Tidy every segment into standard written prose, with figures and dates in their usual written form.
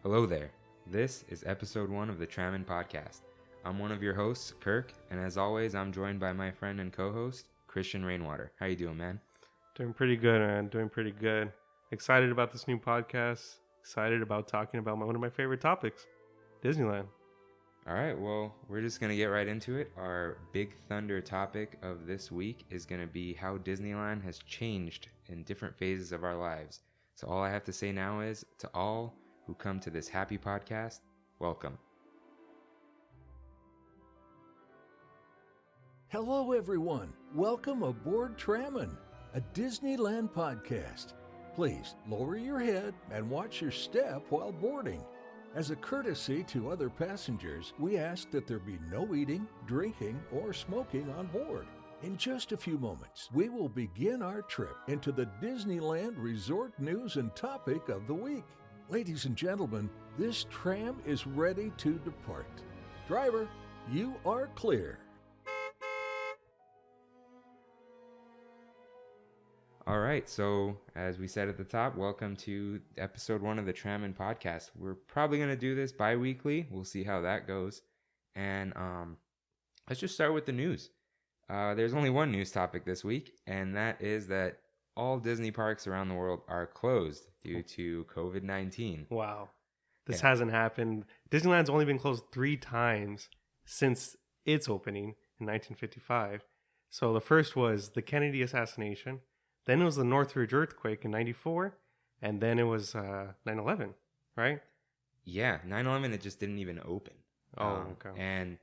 Hello there. This is episode 1 of the Trammin Podcast. I'm one of your hosts, Kirk, and as always, I'm joined by my friend and co-host, Christian Rainwater. How you doing, man? Doing pretty good, man. Doing pretty good. Excited about this new podcast. Excited about talking about one of my favorite topics, Disneyland. All right, well, we're just going to get right into it. Our big thunder topic of this week is going to be how Disneyland has changed in different phases of our lives. So all I have to say now is, to all who come to this happy podcast, welcome. Hello, everyone. Welcome aboard Trammin, a Disneyland podcast. Please lower your head and watch your step while boarding. As a courtesy to other passengers, we ask that there be no eating, drinking, or smoking on board. In just a few moments, we will begin our trip into the Disneyland Resort news and topic of the week. Ladies and gentlemen, this tram is ready to depart. Driver, you are clear. All right, so as we said at the top, welcome to episode 1 of the Trammin Podcast. We're probably going to do this bi-weekly. We'll see how that goes. And let's just start with the news. There's only one news topic this week, and that is that all Disney parks around the world are closed due to COVID-19. Wow. This hasn't happened. Disneyland's only been closed 3 times since its opening in 1955. So the first was the Kennedy assassination. Then it was the Northridge earthquake in 94, and then it was 9/11, right? Yeah, 9/11, it just didn't even open. Okay. And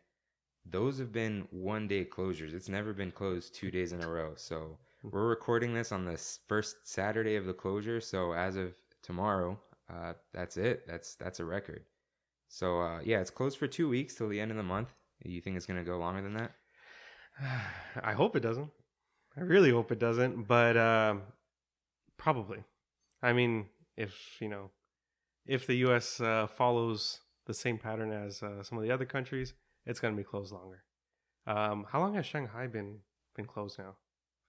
those have been one-day closures. It's never been closed 2 days in a row. So we're recording this on the first Saturday of the closure. So as of tomorrow, that's it. That's a record. So yeah, it's closed for 2 weeks till the end of the month. You think it's going to go longer than that? I hope it doesn't. I really hope it doesn't, but probably. I mean, if the U.S. follows the same pattern as some of the other countries, it's going to be closed longer. How long has Shanghai been closed now?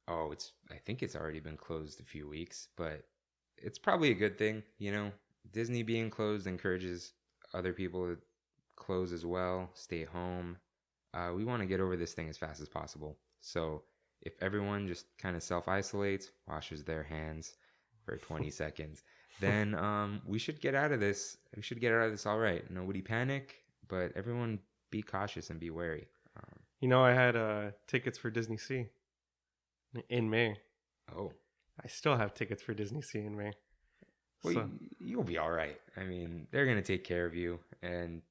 Oh, I think it's already been closed a few weeks, but it's probably a good thing. Disney being closed encourages other people to close as well, stay home. We want to get over this thing as fast as possible. So if everyone just kind of self-isolates, washes their hands for 20 seconds, then we should get out of this. We should get out of this all right. Nobody panic, but everyone be cautious and be wary. I had tickets for Disney Sea in May. Oh. I still have tickets for Disney Sea in May. Well, so, you'll be all right. I mean, they're going to take care of you. And,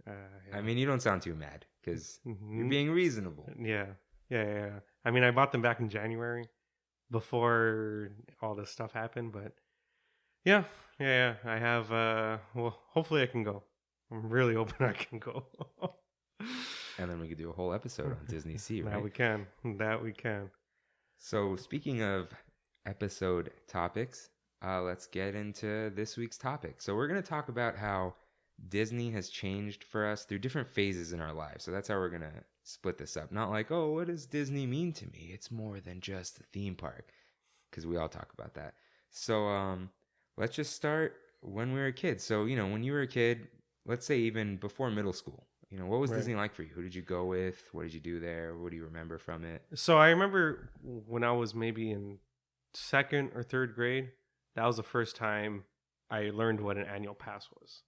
yeah. I mean, you don't sound too mad because you're being reasonable. Yeah. I mean, I bought them back in January before all this stuff happened, but yeah. I have, well, hopefully I can go. I'm really hoping I can go. And then we could do a whole episode on Disney Sea, right? That we can. So speaking of episode topics, let's get into this week's topic. So we're going to talk about how Disney has changed for us through different phases in our lives. So that's how we're going to split this up. Not like, oh, what does Disney mean to me? It's more than just a theme park, because we all talk about that. So let's just start when we were a kid. So, when you were a kid, let's say even before middle school, what was Disney like for you? Who did you go with? What did you do there? What do you remember from it? So I remember when I was maybe in 2nd or 3rd grade, that was the first time I learned what an annual pass was.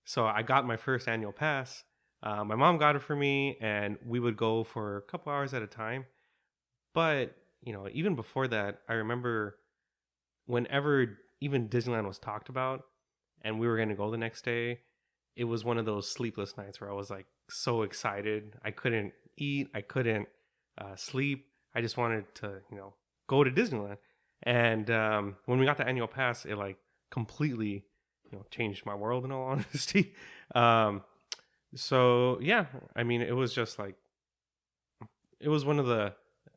So I got my first annual pass. My mom got it for me, and we would go for a couple hours at a time. But, even before that, I remember whenever even Disneyland was talked about and we were going to go the next day, it was one of those sleepless nights where I was like so excited. I couldn't eat. I couldn't sleep. I just wanted to, go to Disneyland. And when we got the annual pass, it like completely, changed my world in all honesty. So yeah, I mean, it was just like, it was one of the,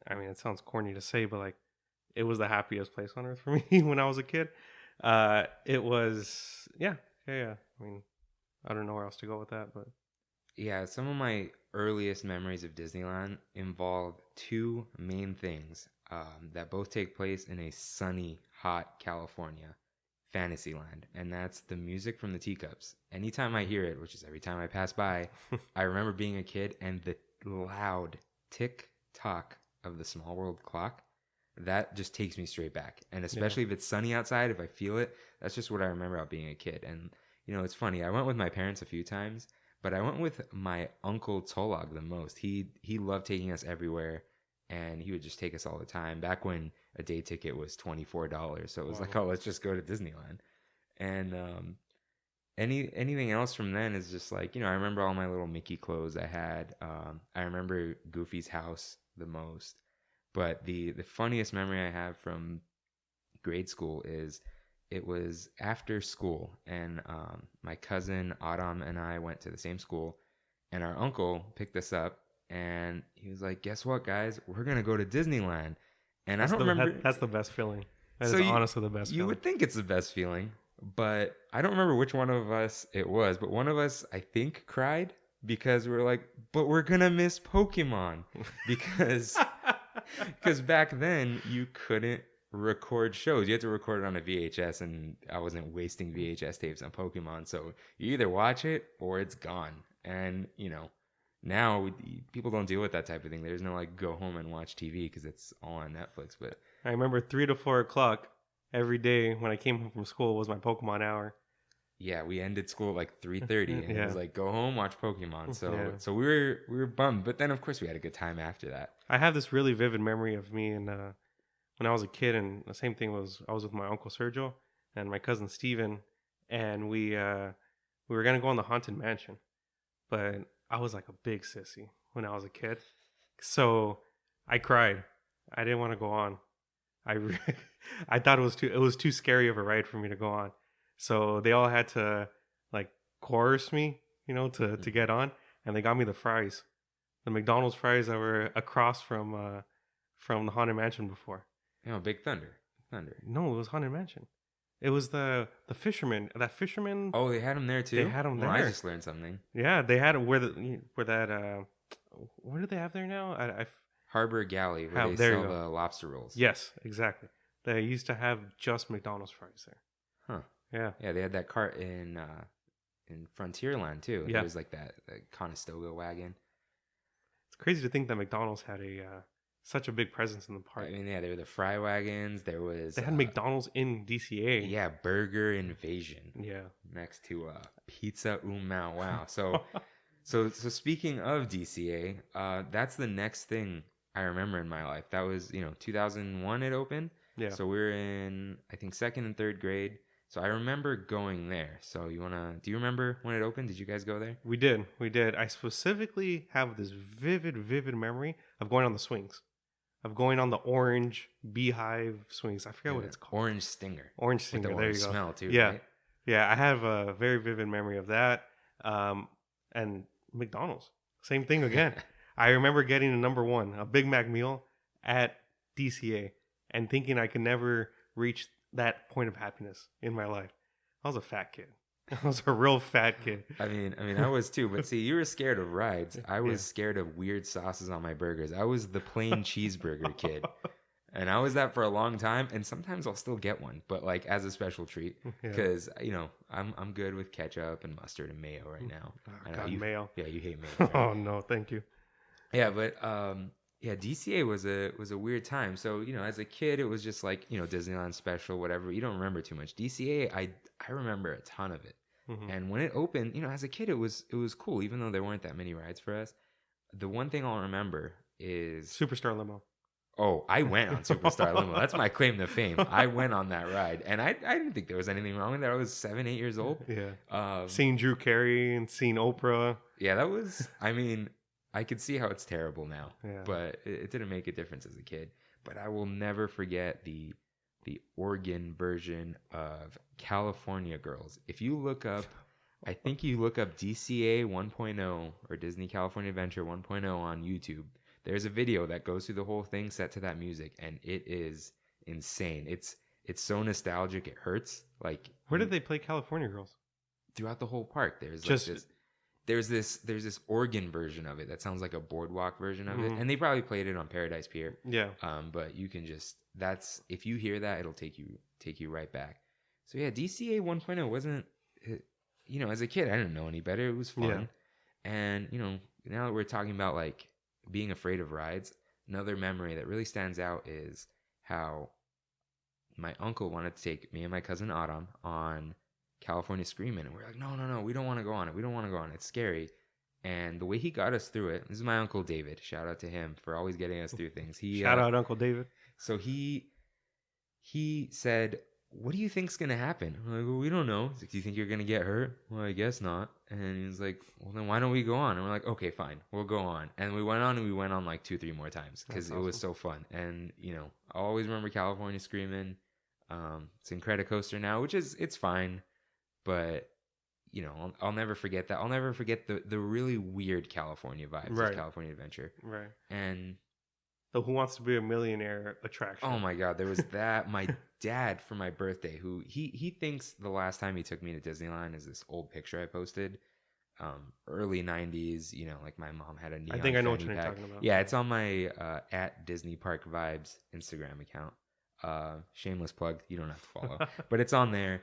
I mean, it sounds corny to say, but like, it was the happiest place on earth for me when I was a kid. It was, yeah. I mean, I don't know where else to go with that, but. Yeah, some of my earliest memories of Disneyland involve 2 main things that both take place in a sunny, hot California. Fantasyland, and that's the music from the teacups. Anytime I hear it, which is every time I pass by, I remember being a kid and the loud tick tock of the Small World clock. That just takes me straight back. And especially if it's sunny outside, if I feel it, that's just what I remember about being a kid. And it's funny. I went with my parents a few times, but I went with my uncle Tolog the most. He loved taking us everywhere, and he would just take us all the time. Back when a day ticket was $24, so it was like, oh, let's just go to Disneyland. And anything else from then is just like, I remember all my little Mickey clothes I had. I remember Goofy's house the most. But the funniest memory I have from grade school is it was after school, and my cousin Adam and I went to the same school, and our uncle picked us up, and he was like, guess what, guys? We're going to go to Disneyland. And I don't remember. That's the best feeling. That is honestly the best feeling. You would think it's the best feeling, but I don't remember which one of us it was. But one of us, I think, cried because we were like, but we're going to miss Pokemon. Because back then you couldn't record shows. You had to record it on a VHS, and I wasn't wasting VHS tapes on Pokemon. So you either watch it or it's gone. And, now people don't deal with that type of thing. There's no like go home and watch TV because it's all on Netflix. But I remember 3 to 4 o'clock every day when I came home from school was my Pokemon hour. Yeah, we ended school at like 3:30, and Yeah. it was like go home, watch Pokemon. So we were bummed, but then of course we had a good time after that. I have this really vivid memory of me and when I was a kid, and the same thing was I was with my uncle Sergio and my cousin Steven, and we were gonna go on the Haunted Mansion, but I was like a big sissy when I was a kid, so I cried. I didn't want to go on. I thought it was too scary of a ride for me to go on. So they all had to like coerce me, to get on, and they got me the fries, the McDonald's fries that were across from the Haunted Mansion before. Big Thunder. No, it was Haunted Mansion. It was the fisherman. That fisherman. Oh, they had them there too. They had them there. I just learned something. Yeah, they had it where that. What do they have there now? Harbor Galley, where they sell the lobster rolls. Yes, exactly. They used to have just McDonald's fries there. Huh. Yeah. Yeah, they had that cart in Frontierland too. Yeah. There was like that Conestoga wagon. It's crazy to think that McDonald's had such a big presence in the park. I mean, yeah, there were the fry wagons. They had McDonald's in DCA. Yeah, Burger Invasion. Yeah. Next to Pizza Umau. Wow. So speaking of DCA, that's the next thing I remember in my life. That was 2001 it opened. Yeah. So we were in I think 2nd and 3rd grade. So I remember going there. So do you remember when it opened? Did you guys go there? We did. I specifically have this vivid memory of going on the swings. Of going on the orange beehive swings. I forget what it's called. Orange Stinger. Orange Stinger. With the there orange you go. smell too. Yeah. Right? Yeah. I have a very vivid memory of that. And McDonald's. Same thing again. I remember getting a Big Mac meal at DCA and thinking I could never reach that point of happiness in my life. I was a fat kid. I was a real fat kid. I mean, I was too. But see, you were scared of rides. I was scared of weird sauces on my burgers. I was the plain cheeseburger kid. And I was that for a long time. And sometimes I'll still get one, but like as a special treat. Because, I'm good with ketchup and mustard and mayo right now. Oh, God, mayo. Yeah, you hate mayo. Right? Oh, no, thank you. Yeah, but DCA was a weird time. So, as a kid, it was just like, Disneyland special, whatever. You don't remember too much. DCA, I remember a ton of it. Mm-hmm. And when it opened, as a kid, it was cool, even though there weren't that many rides for us. The one thing I'll remember is Superstar Limo. Oh, I went on Superstar Limo. That's my claim to fame. I went on that ride, and I didn't think there was anything wrong with that. I was 7, 8 years old. Yeah. Seeing Drew Carey and seeing Oprah. Yeah, that was. I mean, I could see how it's terrible now, yeah. but it didn't make a difference as a kid. But I will never forget the Oregon version of California Girls. If you look up, I think you look up DCA 1.0 or Disney California Adventure 1.0 on YouTube. There's a video that goes through the whole thing set to that music, and it is insane. It's so nostalgic, it hurts. Like, where did they play California Girls? Throughout the whole park. There's just like there's this Oregon version of it that sounds like a boardwalk version of it, and they probably played it on Paradise Pier. Yeah. But you can just if you hear that, it'll take you right back. So yeah, DCA 1.0 wasn't, as a kid, I didn't know any better. It was fun. Yeah. And, now that we're talking about like being afraid of rides, another memory that really stands out is how my uncle wanted to take me and my cousin Autumn on California Screamin'. And we're like, no, we don't want to go on it. We don't want to go on it. It's scary. And the way he got us through it, this is my Uncle David. Shout out to him for always getting us through things. Shout out Uncle David. So he said, what do you think's going to happen? I'm like, well, we don't know. He's like, do you think you're going to get hurt? Well, I guess not. And he was like, well, then why don't we go on? And we're like, okay, fine. We'll go on. And we went on like 2-3 more times because it was so fun. And, I always remember California Screamin'. It's Incredicoaster now, which it's fine. But, I'll never forget that. I'll never forget the really weird California vibes of California Adventure. Right. And the Who Wants to Be a Millionaire attraction. Oh my God, there was that. My dad for my birthday, who he thinks the last time he took me to Disneyland is this old picture I posted, early 90s. Like my mom had a neon. I think I know what fanny you're pack. talking about. Yeah, it's on my at Disney Park Vibes Instagram account. Shameless plug. You don't have to follow, but it's on there.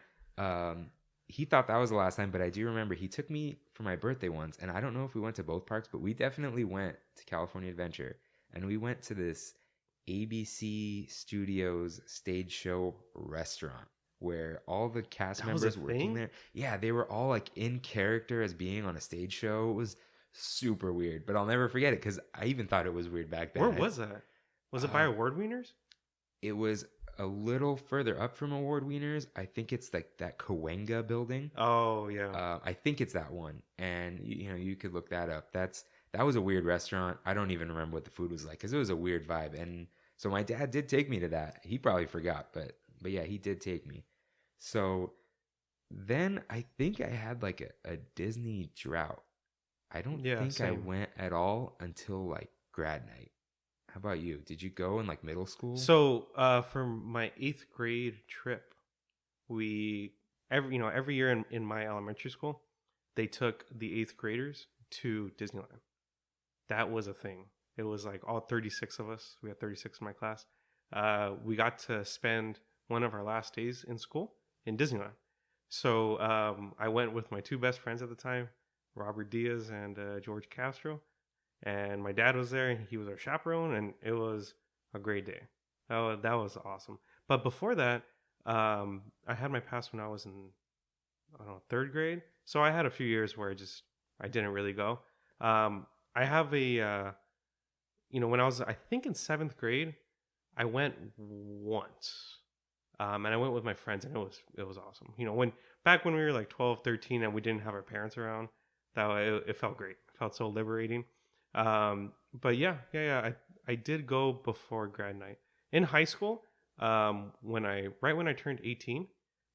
He thought that was the last time, but I do remember he took me for my birthday once, and I don't know if we went to both parks, but we definitely went to California Adventure, and we went to this ABC Studios stage show restaurant where all the cast members working there, yeah, they were all like in character as being on a stage show. It was super weird, but I'll never forget it because I even thought it was weird back then. Where was that? Was it by Award Wieners? It was a little further up from Award Wieners. I think it's like that Cahuenga building. Oh yeah. I think it's that one, and you could look that up. That was a weird restaurant. I don't even remember what the food was like because it was a weird vibe. And so my dad did take me to that. He probably forgot, but yeah, he did take me. So then I think I had like a Disney drought. I don't think same. I went at all until like grad night. How about you? Did you go in like middle school? So for my 8th grade trip, we every year in my elementary school, they took the 8th graders to Disneyland. That was a thing. It was like all 36 of us. We had 36 in my class. We got to spend one of our last days in school in Disneyland. So I went with my 2 best friends at the time, Robert Diaz and George Castro. And my dad was there, and he was our chaperone, and it was a great day. That was awesome. But before that, I had my pass when I was in, 3rd grade. So I had a few years where I didn't really go. I have when I was, I think in 7th grade, I went once. And I went with my friends, and it was awesome. Back when we were like 12, 13, and we didn't have our parents around, it felt great. It felt so liberating. But yeah. I did go before grad night in high school. When I turned 18,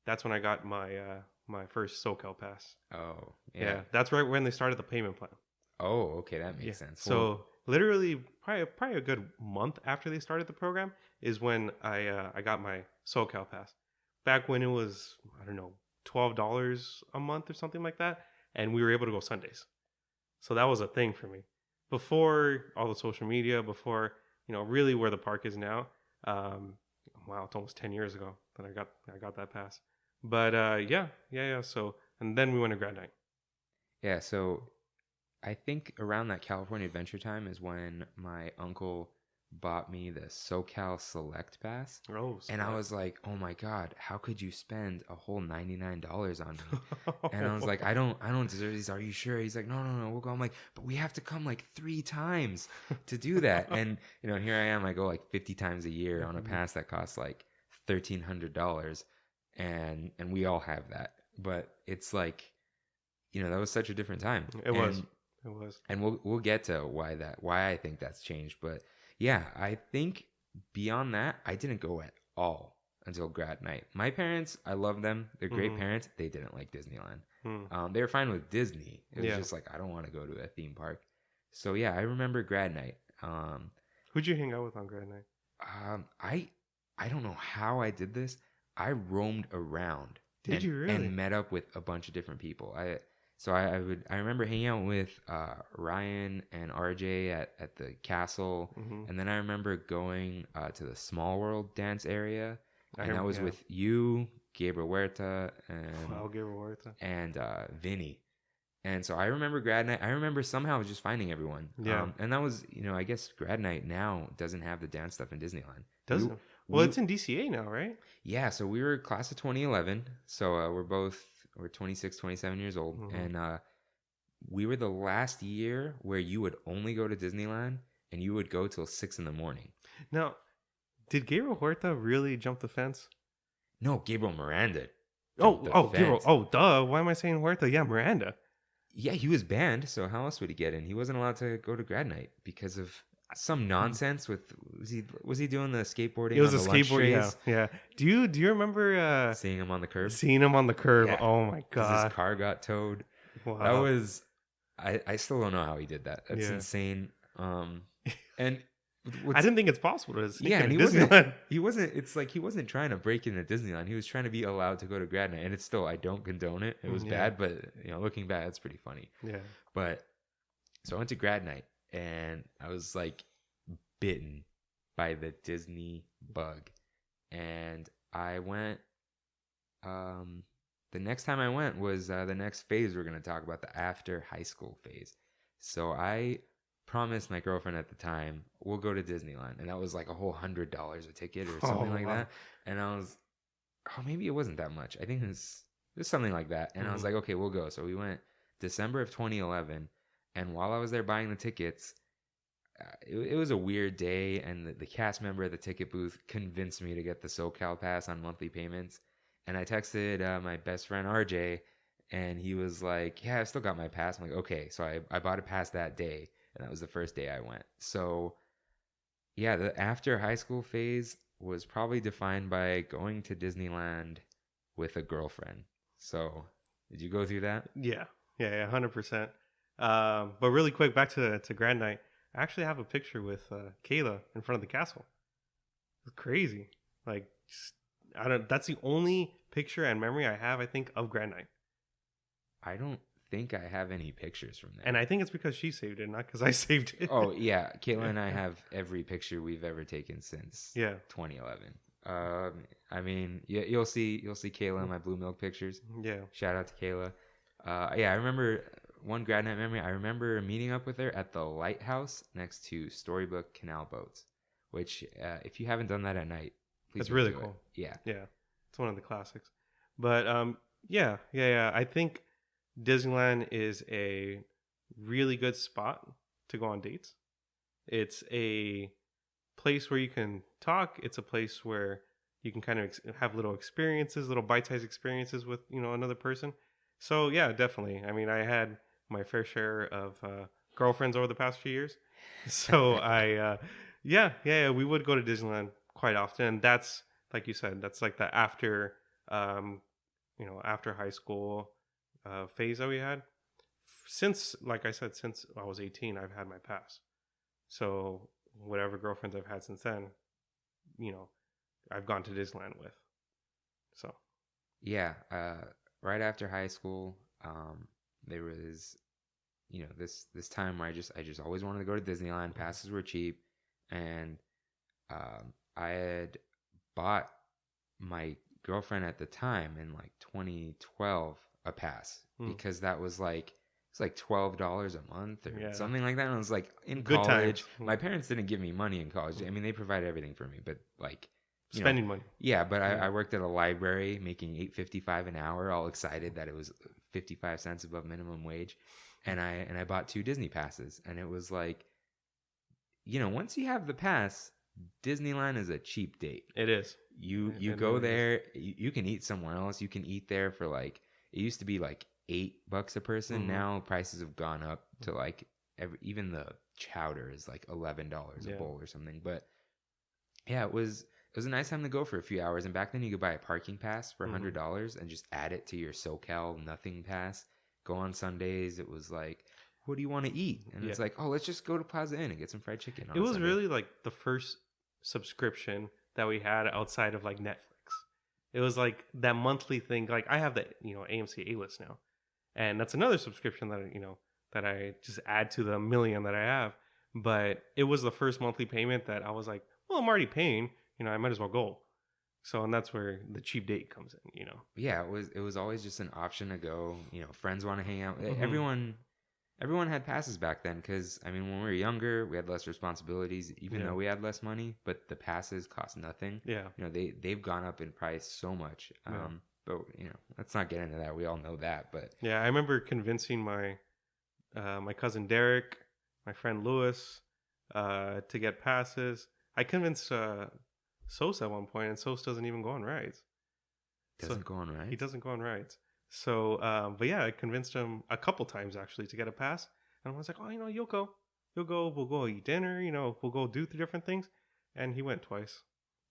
that's when I got my first SoCal pass. Oh, yeah. That's right when they started the payment plan. Oh, okay, that makes sense. So literally, probably a good month after they started the program is when I got my SoCal pass. Back when it was $12 a month or something like that, and we were able to go Sundays. So that was a thing for me. Before all the social media, before really where the park is now. Wow, it's almost 10 years ago that I got that pass. But yeah. So and then we went to grad night. Yeah, so I think around that California Adventure time is when my uncle bought me the SoCal Select Pass. Oh, and I was like, oh my God, how could you spend a whole $99 on me? And I was like, I don't deserve these. Are you sure? He's like, no, we'll go. I'm like, but we have to come like 3 times to do that. And here I am. I go like 50 times a year on a pass that costs like $1,300, and we all have that. But it's like, that was such a different time. It was. And we'll get to why I think that's changed. But yeah, I think beyond that, I didn't go at all until grad night. My parents, I love them. They're great parents. They didn't like Disneyland. They were fine with Disney. It was just like, I don't want to go to a theme park. So yeah, I remember grad night. Who'd you hang out with on grad night? I don't know how I did this. I roamed around. Did you really? And met up with a bunch of different people. I remember hanging out with Ryan and RJ at the castle, and then I remember going to the Small World dance area, and that was with you, Gabriel Huerta Gabriel Huerta. and Vinny. And so I remember Grad Night. I remember somehow just finding everyone. Yeah. And that was, I guess Grad Night now doesn't have the dance stuff in Disneyland. Doesn't? Well, it's in DCA now, right? Yeah. So we were class of 2011. So we're 26, 27 years old. Mm-hmm. And we were the last year where you would only go to Disneyland and you would go till 6 a.m. Now, did Gabriel Huerta really jump the fence? No, Gabriel Miranda. Gabriel. Oh, duh. Why am I saying Huerta? Yeah, Miranda. Yeah, he was banned, so how else would he get in? He wasn't allowed to go to Grad Night because of some nonsense with was he doing the skateboarding? It was on a the lunch skateboarding. trays? Yeah. Do you remember Seeing him on the curb? Seeing him on the curb. Yeah. Oh my 'Cause god. his car got towed. Wow. That was I still don't know how he did that. That's Yeah. insane. And I didn't think it's possible to sneak and into Disneyland. he wasn't trying to break into Disneyland. He was trying to be allowed to go to Grad Night, and it's still, I don't condone it. It was bad, but looking back, it's pretty funny. Yeah. But so I went to Grad Night, and I was like bitten by the Disney bug, and I went. The next time I went was the next phase we're going to talk about, the after high school phase. So I promised my girlfriend at the time, we'll go to Disneyland, and that was like a whole $100 a ticket or something like that. And I was, maybe it wasn't that much. I think it was something like that. And I was like, okay, we'll go. So we went December of 2011, and while I was there buying the tickets, it was a weird day, and the cast member at the ticket booth convinced me to get the SoCal pass on monthly payments. And I texted my best friend RJ, and he was like, yeah, I still got my pass. I'm like, okay. So I bought a pass that day, and that was the first day I went. So yeah, the after high school phase was probably defined by going to Disneyland with a girlfriend. So did you go through that? Yeah, 100%. But really quick, back to Grad Night. I actually have a picture with Kayla in front of the castle. It's crazy. Like, that's the only picture and memory I have, I think, of Grad Night. I don't think I have any pictures from that. And I think it's because she saved it, not because I saved it. Oh, yeah. Kayla and I have every picture we've ever taken since 2011. I mean, you'll see Kayla in my Blue Milk pictures. Yeah. Shout out to Kayla. I remember one Grad Night memory. I remember meeting up with her at the lighthouse next to Storybook Canal Boats, which if you haven't done that at night, please. That's really cool. Yeah. It's one of the classics. But I think Disneyland is a really good spot to go on dates. It's a place where you can talk. It's a place where you can kind of have little experiences, little bite-sized experiences with, another person. So yeah, definitely. I mean, I had my fair share of girlfriends over the past few years. So we would go to Disneyland quite often. And that's, like you said, that's like the after high school phase that we had. Since I was 18, I've had my pass. So whatever girlfriends I've had since then, I've gone to Disneyland with. So yeah, right after high school, there was, this time where I just always wanted to go to Disneyland. Passes were cheap, and I had bought my girlfriend at the time in like 2012 a pass because that was like, it's like $12 a month or something like that. And I was like, in Good college, times. my parents didn't give me money in college. I mean, they provided everything for me, but like spending money. Yeah, but I worked at a library making $8.55 an hour, all excited that it was 55 cents above minimum wage. And I bought 2 Disney passes, and it was like, once you have the pass, Disneyland is a cheap date. It is. You go there, you can eat somewhere else. You can eat there for like, it used to be like $8 a person. Now prices have gone up to like even the chowder is like $11 a bowl or something. But yeah, it was a nice time to go for a few hours. And back then you could buy a parking pass for $100 and just add it to your SoCal nothing pass. Go on Sundays. It was like, what do you want to eat? And it's like, oh, let's just go to Plaza Inn and get some fried chicken. It was really like the first subscription that we had outside of like Netflix. It was like that monthly thing. Like I have the AMC A-list now, and that's another subscription that that I just add to the million that I have. But it was the first monthly payment that I was like, well, I'm already paying. I might as well go. So, and that's where the cheap date comes in, you know. Yeah, it was always just an option to go. You know, friends want to hang out. Mhm. Everyone had passes back then because I mean, when we were younger, we had less responsibilities, even Yeah. though we had less money. But the passes cost nothing. Yeah. You know, they've gone up in price so much. Yeah. But you know, let's not get into that. We all know that. But Yeah, I remember convincing my my cousin Derek, my friend Lewis, to get passes. I convinced Sos at one point, and Sos doesn't even go on rides. doesn't go on right. He doesn't go on rides. So, but yeah, I convinced him a couple times actually to get a pass. And I was like, oh, you know, you'll go. We'll go eat dinner. You know, we'll go do the different things. And he went twice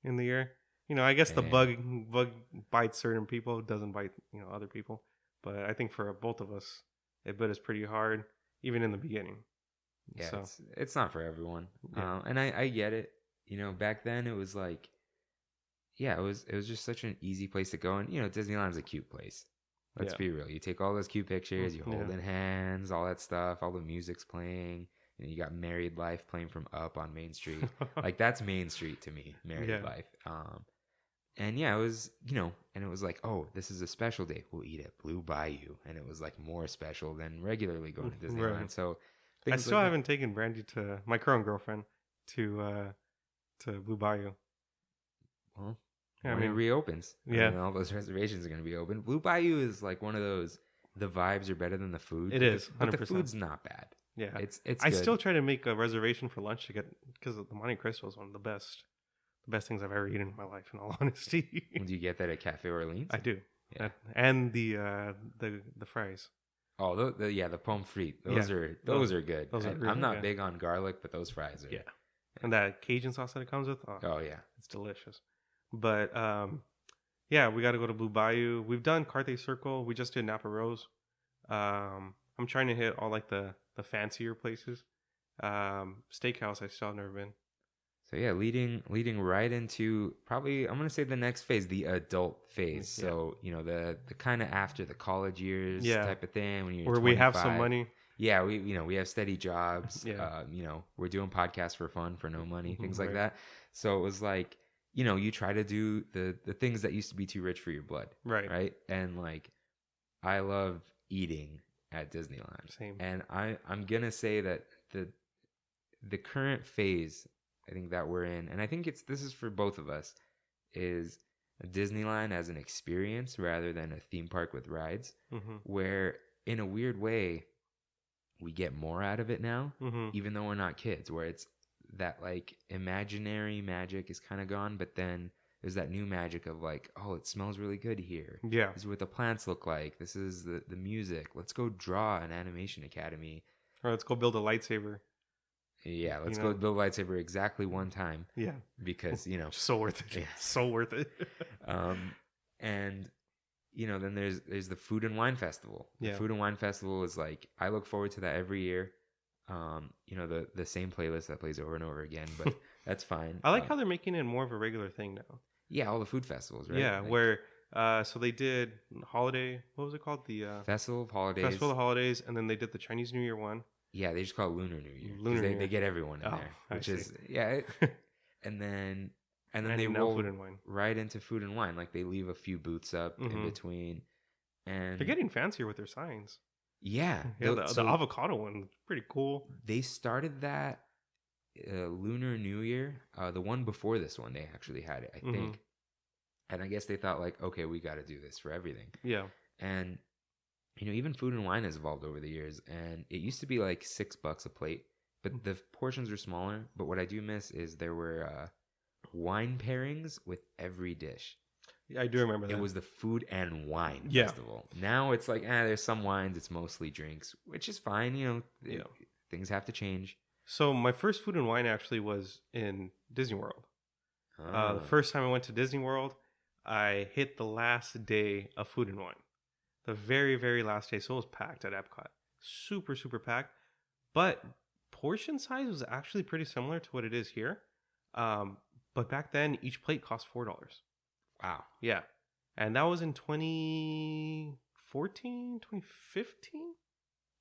in the year. You know, I guess the Damn. bug bites certain people, doesn't bite, you know, other people. But I think for both of us, it bit us pretty hard, even in the beginning. Yeah, So, it's not for everyone. Yeah. And I get it. You know, back then it was like, yeah, it was just such an easy place to go. And you know, Disneyland's a cute place. Let's Yeah. be real. You take all those cute pictures, you Yeah. holding hands, all that stuff, all the music's playing. You know, you got Married Life playing from Up on Main Street. Like that's Main Street to me, Married Yeah. Life. And yeah, it was, you know, and it was like, oh, this is a special day. We'll eat at Blue Bayou, and it was like more special than regularly going to Disneyland. Right. So I things still like haven't taken Brandy to my current girlfriend to Blue Bayou. well, Yeah, I when it mean, reopens, yeah. and all those reservations are going to be open. Blue Bayou is like one of those. The vibes are better than the food. It but is, but the 100%. food's not bad. Yeah, It's I good. still try to make a reservation for lunch to get because the Monte Cristo is one of the best things I've ever eaten in my life. In all honesty, Do you get that at Cafe Orleans? I do. Yeah. And the fries. Oh, the pomme frite. Yeah. Those are good. Those are And really I'm not good. big on garlic, but those fries are. Yeah. And that Cajun sauce that it comes with. Oh yeah. It's delicious. But yeah, we got to go to Blue Bayou. We've done Carthay Circle. We just did Napa Rose. I'm trying to hit all like the fancier places. Steakhouse, I still have never been. So yeah, leading right into probably I'm gonna say the next phase, the adult phase. Yeah. So you know the kind of after the college years Yeah. type of thing when you're Where we have some 25. money. Yeah, we have steady jobs. Yeah. You know, we're doing podcasts for fun, for no money, things like Right. that. So it was like, you know, you try to do the things that used to be too rich for your blood, Right. right? And like, I love eating at Disneyland, Same. and I'm gonna say that the current phase, I think that we're in, and I think this is for both of us, is Disneyland as an experience rather than a theme park with rides, Mm-hmm. where in a weird way we get more out of it now, Mm-hmm. even though we're not kids, where it's that like imaginary magic is kind of gone, but then there's that new magic of like, oh, it smells really good here. Yeah. This is what the plants look like. This is the music. Let's go draw an animation academy. Or let's go build a lightsaber. Yeah, let's You go know? build a lightsaber exactly one time Yeah. because, you know, So worth it. Yeah. So worth it. and you know, then there's the Food and Wine Festival. The Yeah. Food and Wine Festival is like, I look forward to that every year. You know, the same playlist that plays over and over again, but that's fine. I like how they're making it more of a regular thing now. yeah, all the food festivals, right? Yeah, Like, where so they did holiday. What was it called? The Festival of Holidays. Festival of the Holidays, and then they did the Chinese New Year one. Yeah, they just call it Lunar New Year. 'Cause Lunar New they Year. get everyone in Oh, there, I which see. is and then they now roll Food and Wine. right into Food and Wine. Like they leave a few booths up in Mhm. between, and They're getting fancier with their signs. yeah, Yeah, the- the so avocado one, pretty cool. they started that Lunar New Year. The one before this one, they actually had it, I Mhm. think. And I guess they thought like, okay, we got to do this for everything. Yeah, And you know, even Food and Wine has evolved over the years. And it used to be like $6 a plate, but the portions were smaller. But what I do miss is there were wine pairings with every dish. yeah, I do remember that. It was the Food and Wine Yeah. Festival. Now it's like, there's some wines, it's mostly drinks, which is fine. You know, Yeah. things have to change. So my first Food and Wine actually was in Disney World. Ah. The first time I went to Disney World, I hit the last day of Food and Wine. The very, very last day. So it was packed at Epcot. Super, super packed. But portion size was actually pretty similar to what it is here. But back then, each plate cost $4. Wow. Yeah. And that was in 2014, 2015?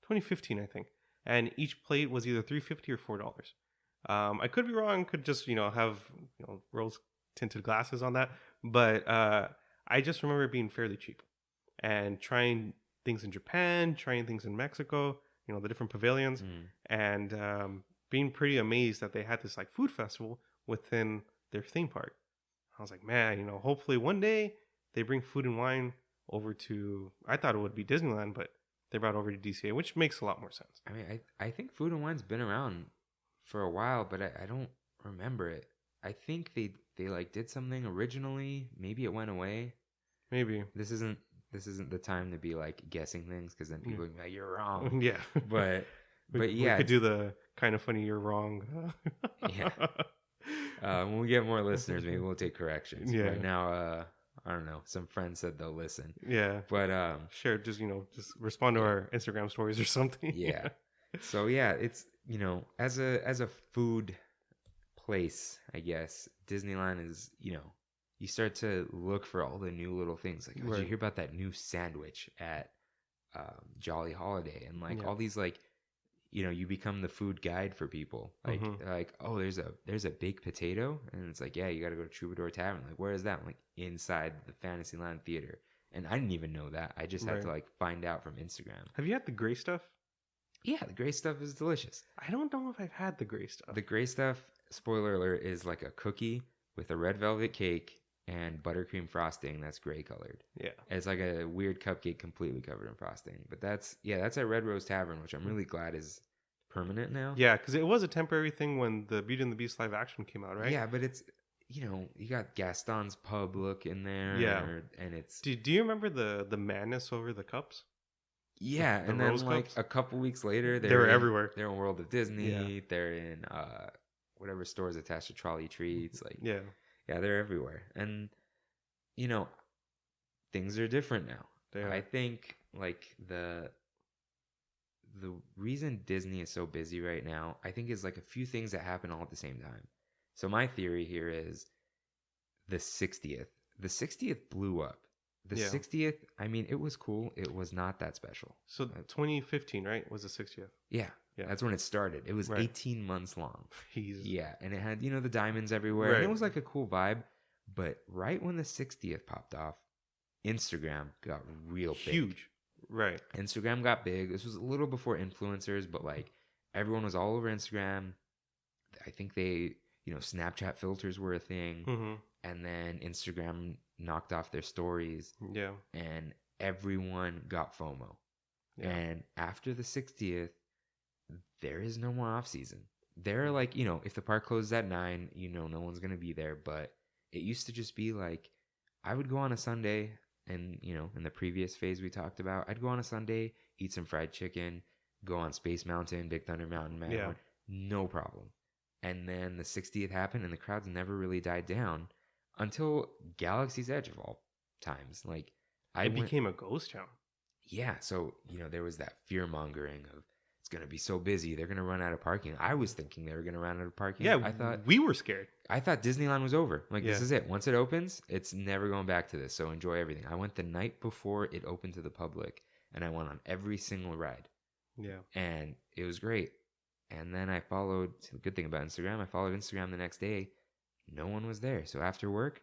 2015, I think. And each plate was either $3.50 or $4. I could be wrong. Could just, have, rose tinted glasses on that. But I just remember it being fairly cheap, and trying things in Japan, trying things in Mexico, the different pavilions, and being pretty amazed that they had this like food festival within their theme park. I was like, man, hopefully one day they bring food and wine over to, I thought it would be Disneyland, but they brought it over to DCA, which makes a lot more sense. I mean, I think Food and Wine's been around for a while, but I don't remember it. I think they like did something originally. Maybe it went away. Maybe. This isn't the time to be like guessing things, because then people are like, you're wrong. Yeah. But we could do the kind of funny you're wrong. Yeah. When we get more listeners, maybe we'll take corrections. Yeah. Right now, I don't know. Some friends said they'll listen. Yeah. But sure, just respond to our Instagram stories or something. Yeah. So yeah, it's as a food place, I guess Disneyland is you start to look for all the new little things. Like, did you hear about that new sandwich at Jolly Holiday? And like all these like, you become the food guide for people. Like, like, oh, there's a baked potato, and it's like, yeah, you got to go to Troubadour Tavern. Like, where is that? I'm like, inside the Fantasyland Theater. And I didn't even know that. I just had to like find out from Instagram. Have you had the gray stuff? Yeah, the gray stuff is delicious. I don't know if I've had the gray stuff. The gray stuff, spoiler alert, is like a cookie with a red velvet cake and buttercream frosting that's gray colored. Yeah. It's like a weird cupcake completely covered in frosting. But that's at Red Rose Tavern, which I'm really glad is permanent now. Yeah, because it was a temporary thing when the Beauty and the Beast live action came out, right? Yeah, but it's, you got Gaston's Pub look in there. Yeah. And it's... Do you remember the madness over the cups? Yeah, the and then rose like cups? a couple weeks later, They were everywhere. They're in World of Disney. Yeah. They're in whatever stores attached to Trolley Treats. Like, yeah, they're everywhere. And things are different now. I think like the reason Disney is so busy right now, I think is like a few things that happen all at the same time. So my theory here is the 60th. The 60th blew up. The 60th, I mean, it was cool. It was not that special. So 2015, right, was the 60th? Yeah. That's when it started. It was 18 months long. Yeah, and it had, the diamonds everywhere. And it was like a cool vibe. But right when the 60th popped off, Instagram got real big. Huge. Right. Instagram got big. This was a little before influencers, but like everyone was all over Instagram. I think they, Snapchat filters were a thing. Mm-hmm. And then Instagram knocked off their stories. Yeah. And everyone got FOMO. Yeah. And after the 60th, there is no more off season. There are like, if the park closes at 9, no one's going to be there. But it used to just be like, I would go on a Sunday, and, in the previous phase we talked about, I'd go on a Sunday, eat some fried chicken, go on Space Mountain, Big Thunder Mountain, Matterhorn, no problem. And then the 60th happened, and the crowds never really died down until Galaxy's Edge of all times. Like, it became a ghost town. Yeah, so, there was that fear-mongering of, it's going to be so busy, they're going to run out of parking. I was thinking they were going to run out of parking. Yeah, we were scared. I thought Disneyland was over. Like, this is it. Once it opens, it's never going back to this. So enjoy everything. I went the night before it opened to the public, and I went on every single ride. Yeah. And it was great. And then I followed, the good thing about Instagram, I followed Instagram the next day. No one was there. So after work,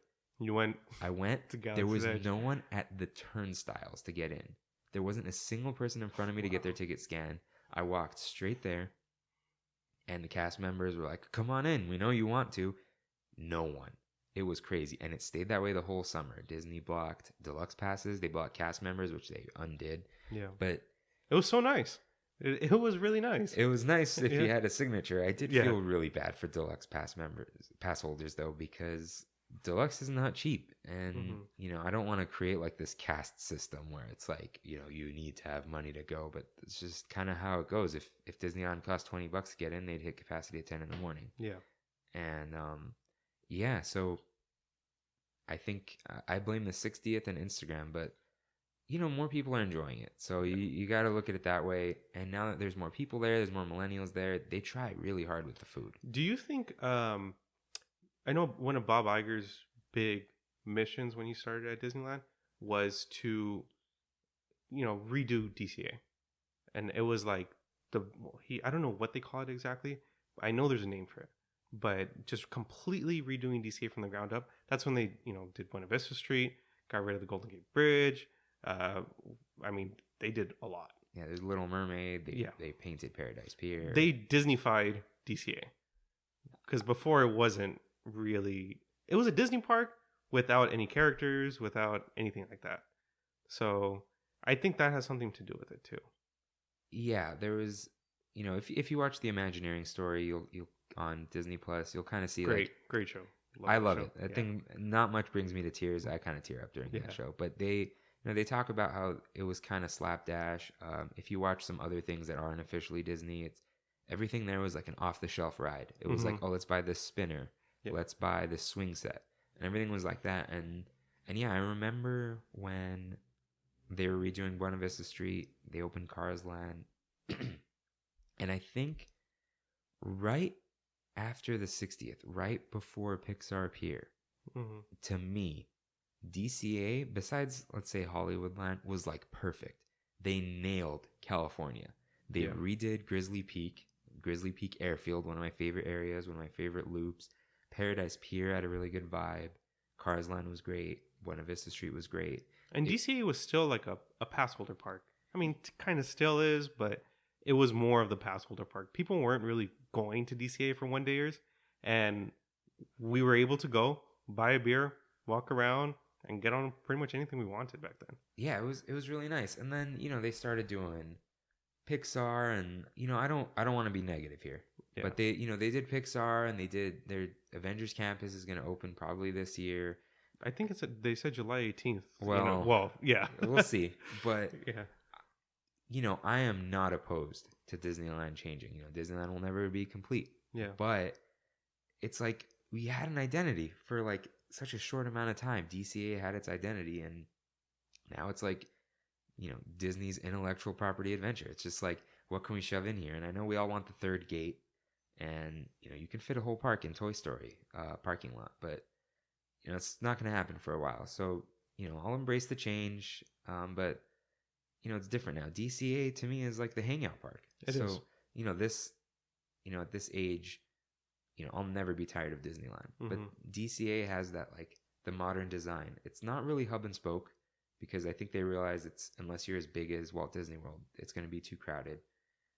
I went. There was no one at the turnstiles to get in. There wasn't a single person in front of me to get their ticket scanned. I walked straight there, and the cast members were like, come on in. We know you want to. No one. It was crazy. And it stayed that way the whole summer. Disney blocked deluxe passes. They blocked cast members, which they undid. Yeah. But it was so nice. It was really nice. It was nice if you had a signature. I did feel really bad for deluxe pass holders, though, because deluxe is not cheap. And, I don't want to create like this caste system where it's like, you need to have money to go. But it's just kind of how it goes. If Disneyland cost $20 to get in, they'd hit capacity at 10 in the morning. Yeah. And, so I think I blame the 60th and Instagram, but, more people are enjoying it. So you got to look at it that way. And now that there's more people there's more millennials there, they try really hard with the food. Do you think, I know one of Bob Iger's big missions when he started at Disneyland was to, redo DCA. And it was like I don't know what they call it exactly. I know there's a name for it. but just completely redoing DCA from the ground up. That's when they, did Buena Vista Street, got rid of the Golden Gate Bridge. I mean, they did a lot. Yeah, there's Little Mermaid. They painted Paradise Pier. They Disneyfied DCA. Because before it wasn't really... It was a Disney park without any characters, without anything like that. So I think that has something to do with it too. Yeah, there was... if you watch the Imagineering story, you'll on Disney Plus, you'll kind of see great show. I love it. I think not much brings me to tears. I kind of tear up during that show. But they talk about how it was kind of slapdash. If you watch some other things that aren't officially Disney, everything there was like an off-the-shelf ride. It was like, oh, let's buy this spinner. Yep. Let's buy this swing set. And everything was like that. And yeah, I remember when they were redoing Buena Vista Street, they opened Cars Land. And I think right after the 60th, right before Pixar Pier, to me, DCA, besides, let's say, Hollywoodland, was like perfect. They nailed California. They redid Grizzly Peak Airfield, one of my favorite areas, one of my favorite loops. Paradise Pier had a really good vibe. Cars Land was great. Buena Vista Street was great. And DCA was still like a pass holder park. I mean, kind of still is, but it was more of the pass holder park. People weren't really going to DCA for one dayers, and we were able to go, buy a beer, walk around, and get on pretty much anything we wanted back then. Yeah, it was really nice. And then, they started doing Pixar, and I don't want to be negative here. Yeah. But they did Pixar, and they did their Avengers Campus is going to open probably this year. I think they said July 18th. Well, yeah. We'll see. But I am not opposed to Disneyland changing. Disneyland will never be complete. Yeah. But it's like we had an identity for like such a short amount of time. DCA had its identity, and now it's like, Disney's intellectual property adventure. It's just like, what can we shove in here? And I know we all want the third gate, and you can fit a whole park in Toy Story parking lot, but it's not going to happen for a while. So I'll embrace the change, but it's different now. DCA to me is like the hangout park. It is. This at this age, I'll never be tired of Disneyland. But DCA has that like the modern design. It's not really hub and spoke, because I think they realize unless you're as big as Walt Disney World, it's going to be too crowded.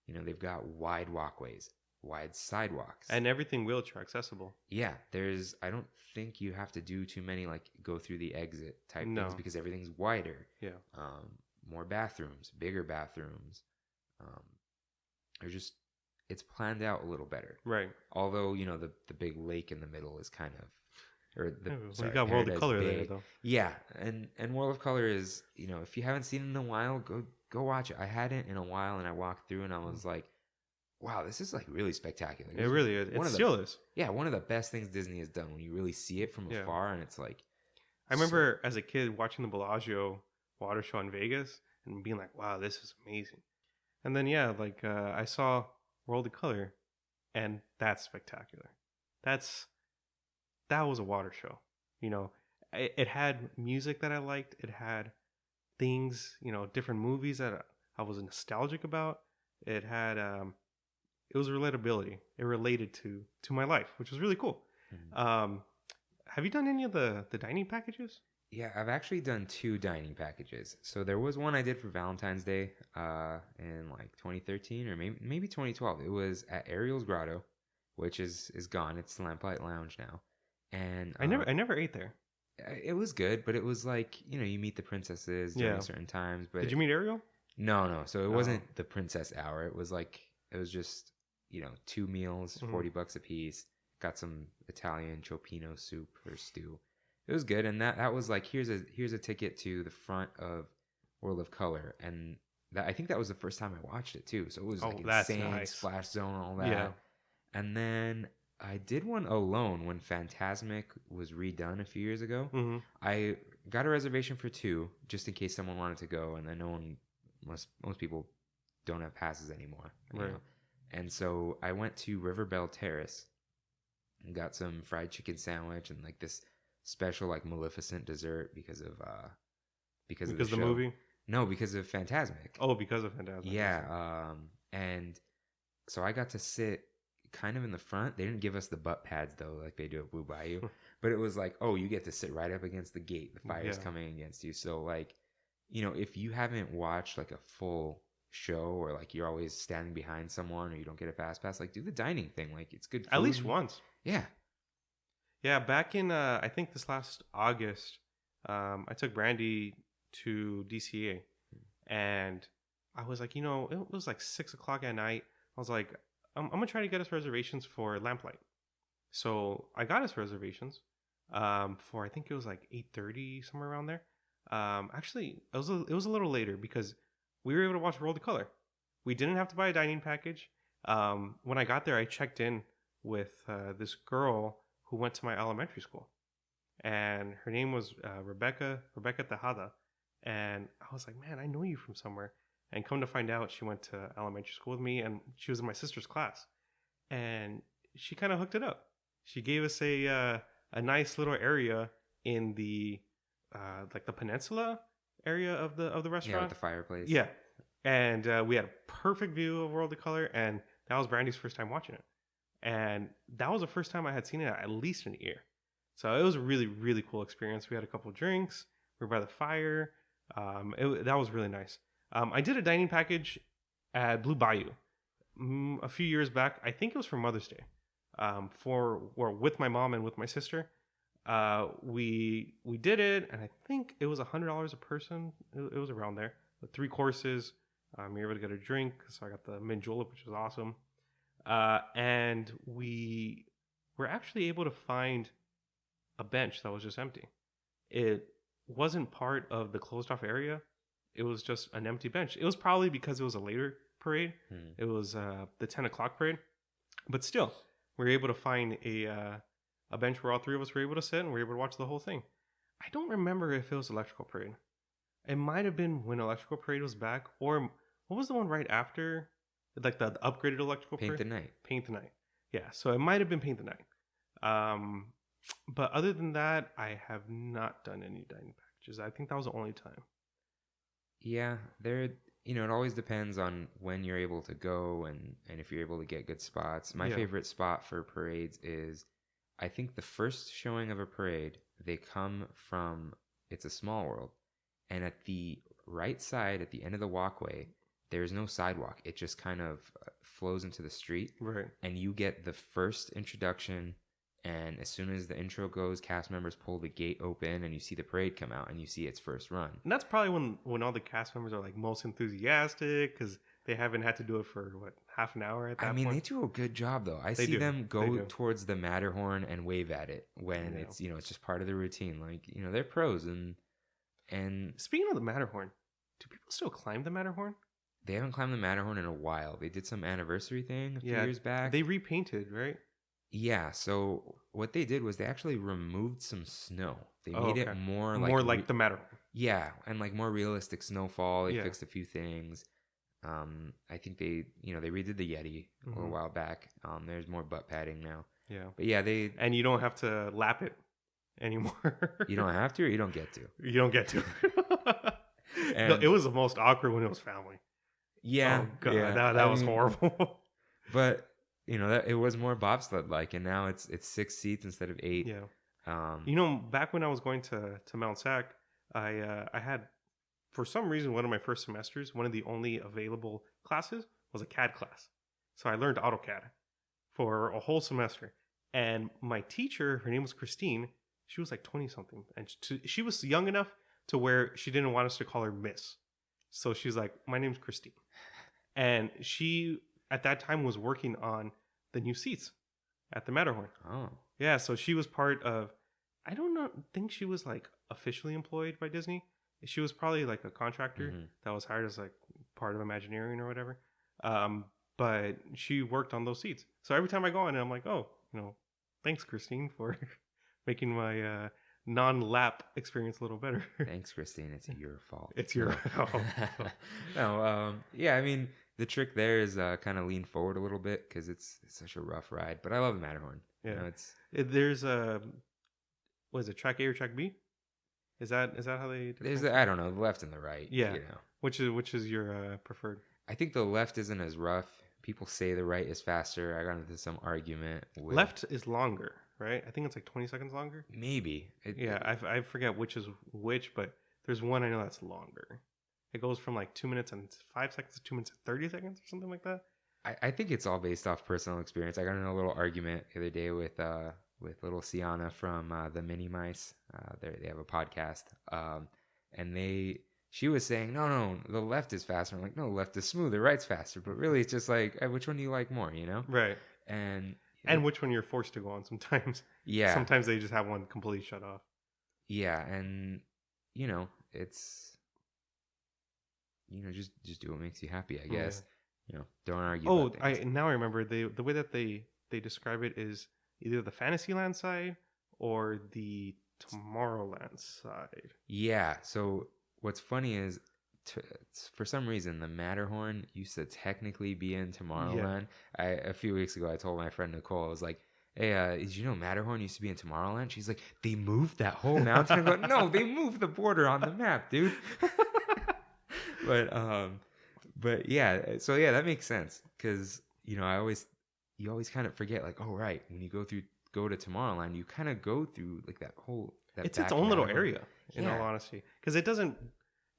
They've got wide walkways, wide sidewalks, and everything wheelchair accessible. Yeah, I don't think you have to do too many like go through the exit type things, because everything's wider. Yeah. More bathrooms, bigger bathrooms. It's planned out a little better. Right. Although, the big lake in the middle is kind of, you got World of Color there though. Yeah, and World of Color is, if you haven't seen it in a while, go watch it. I hadn't in a while, and I walked through, and I was like, wow, this is like really spectacular. It really is. It still is. Yeah, one of the best things Disney has done when you really see it from afar, and it's like. I remember as a kid watching the Bellagio water show in Vegas and being like, wow, this is amazing. And then I saw World of Color, and that's spectacular. That was a water show. It had music that I liked. It had things, different movies that I was nostalgic about. It had it was relatability. It related to my life, which was really cool. Mm-hmm. Have you done any of the dining packages? Yeah, I've actually done 2 dining packages. So there was one I did for Valentine's Day in like 2013 or maybe 2012. It was at Ariel's Grotto, which is gone. It's the Lamplight Lounge now. And I never ate there. It was good, but it was like, you meet the princesses during certain times. But did you meet Ariel? No. So it wasn't the princess hour. It was just, 2 meals, $40 a piece. Got some Italian cioppino soup or stew. It was good, and that was like, here's a ticket to the front of World of Color, and I think that was the first time I watched it too. So it was like insane, nice. Splash Zone, all that. Yeah. And then I did one alone when Fantasmic was redone a few years ago. Mm-hmm. I got a reservation for 2 just in case someone wanted to go, and I know most people don't have passes anymore. Right. And so I went to Riverbell Terrace and got some fried chicken sandwich and like this special like Maleficent dessert because of the show. Movie? No, because of Fantasmic. Oh, because of Fantasmic. Yeah. And so I got to sit kind of in the front. They didn't give us the butt pads though, like they do at Blue Bayou. But it was like, oh, you get to sit right up against the gate. The fire's coming against you. So like, if you haven't watched like a full show, or like you're always standing behind someone, or you don't get a fast pass, like do the dining thing. Like it's good food. At least once. Yeah. Yeah, back in I think this last August, I took Brandy to DCA, and I was like, it was like 6:00 at night. I was like, I'm gonna try to get us reservations for Lamplight. So I got us reservations for, I think it was like 8:30, somewhere around there. Actually, it was a little later because we were able to watch World of Color. We didn't have to buy a dining package. When I got there, I checked in with this girl who went to my elementary school, and her name was Rebecca Tejada. And I was like, man, I know you from somewhere. And come to find out, she went to elementary school with me, and she was in my sister's class. And she kind of hooked it up. She gave us a nice little area in the like the peninsula area of the restaurant. Yeah, with the fireplace. Yeah, and we had a perfect view of World of Color, and that was Brandy's first time watching it. And that was the first time I had seen it at least in a year. So it was a really, really cool experience. We had a couple of drinks. We were by the fire. That was really nice. I did a dining package at Blue Bayou a few years back. I think it was for Mother's Day. With my mom and with my sister. We did it, and I think it was $100 a person. It was around there. With 3 courses. You're able to get a drink. So I got the mint julep, which was awesome. And we were actually able to find a bench that was just empty. It wasn't part of the closed off area. It was just an empty bench. It was probably because it was a later parade. It was the 10 o'clock parade. But still, we were able to find a bench where all 3 of us were able to sit, and we were able to watch the whole thing. I don't remember if it was Electrical Parade. It might have been when Electrical Parade was back, or what was the one right after? Like the upgraded Electrical Parade? Paint the Night. Yeah, so it might have been Paint the Night. But other than that, I have not done any dining packages. I think that was the only time. Yeah, it always depends on when you're able to go and if you're able to get good spots. My favorite spot for parades is, I think the first showing of a parade, they come from It's a Small World. And at the right side, at the end of the walkway, there's no sidewalk. It just kind of flows into the street. Right. And you get the first introduction. And as soon as the intro goes, cast members pull the gate open, and you see the parade come out, and you see its first run. And that's probably when all the cast members are like most enthusiastic, because they haven't had to do it for half an hour at that point. They do a good job though. I see them go towards the Matterhorn and wave at it when it's it's just part of the routine. Like they're pros. And speaking of the Matterhorn, do people still climb the Matterhorn? They haven't climbed the Matterhorn in a while. They did some anniversary thing a few years back. They repainted, right? Yeah, so what they did was they actually removed some snow. They made it more like the Matterhorn. Yeah, and like more realistic snowfall. They fixed a few things. I think they redid the Yeti a little while back. There's more butt padding now. Yeah. But yeah, and you don't have to lap it anymore. You don't have to, or you don't get to. You don't get to. No, it was the most awkward when it was family. Yeah. Oh god, that was horrible. But that it was more bobsled like, and now it's 6 seats instead of 8. Yeah. Back when I was going to Mount Sac, I had, for some reason, one of my first semesters, one of the only available classes was a CAD class. So I learned AutoCAD for a whole semester. And my teacher, her name was Christine. She was like 20 something, and she was young enough to where she didn't want us to call her Miss. So she's like, my name's Christine. And she, at that time, was working on the new seats at the Matterhorn. Oh. Yeah, so she was part of, I think she was like officially employed by Disney. She was probably like a contractor that was hired as like part of Imagineering or whatever. But she worked on those seats. So every time I go on, I'm like, oh, thanks, Christine, for making my non-lap experience a little better. Thanks, Christine. It's your fault. It's your No, yeah, the trick there is kind of lean forward a little bit because it's such a rough ride. But I love the Matterhorn. Yeah, there's what is it, track A or track B? Is that how they? I don't know, the left and the right. Yeah. Which is your preferred? I think the left isn't as rough people say the right is faster. I got into some argument with Left is longer, right? I think it's like 20 seconds longer. maybe. I forget which is which, but there's one I know that's longer. It goes from like 2 minutes and 5 seconds to 2 minutes and 30 seconds or something like that. I think it's all based off personal experience. I got in a little argument the other day with little Sienna from the Mini Mice. They have a podcast, and she was saying, no, the left is faster. I'm like, no, left is smoother, right's faster. But really, it's just like, which one do you like more, you know? Right. And which one you're forced to go on sometimes. Yeah. Sometimes they just have one completely shut off. Yeah, and it's just do what makes you happy, I guess. Yeah. Don't argue. Oh, about things. now I remember the way that they describe it is either the Fantasyland side or the Tomorrowland side. Yeah. So what's funny is, for some reason, the Matterhorn used to technically be in Tomorrowland. Yeah. A few weeks ago, I told my friend Nicole, I was like, hey, did you know Matterhorn used to be in Tomorrowland? She's like, they moved that whole mountain? I go, no, they moved the border on the map, dude. But yeah, so yeah, that makes sense, because you always kind of forget, like, oh right, when you go to Tomorrowland, you kind of go through like it's its own little area, in all honesty, because it doesn't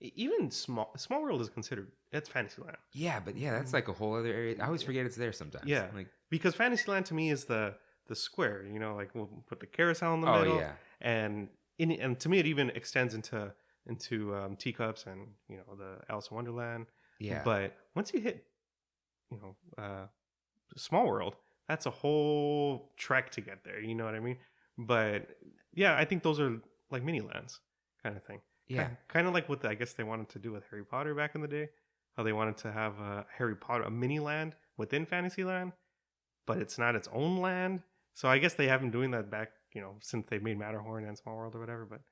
even Small World is considered, it's Fantasyland. Yeah, but yeah, that's like a whole other area. I always forget it's there sometimes. Yeah, like, because Fantasyland to me is the square, like we'll put the carousel in the middle. Yeah, and to me it even extends into Teacups and the Alice in Wonderland. Yeah, but once you hit Small World, that's a whole trek to get there. You know what I mean? But yeah, I think those are like mini lands kind of thing. Yeah, kind of like what I guess they wanted to do with Harry Potter back in the day. How they wanted to have a mini land within Fantasyland, but it's not its own land. So I guess they have been doing that back, since they made Matterhorn and Small World or whatever. But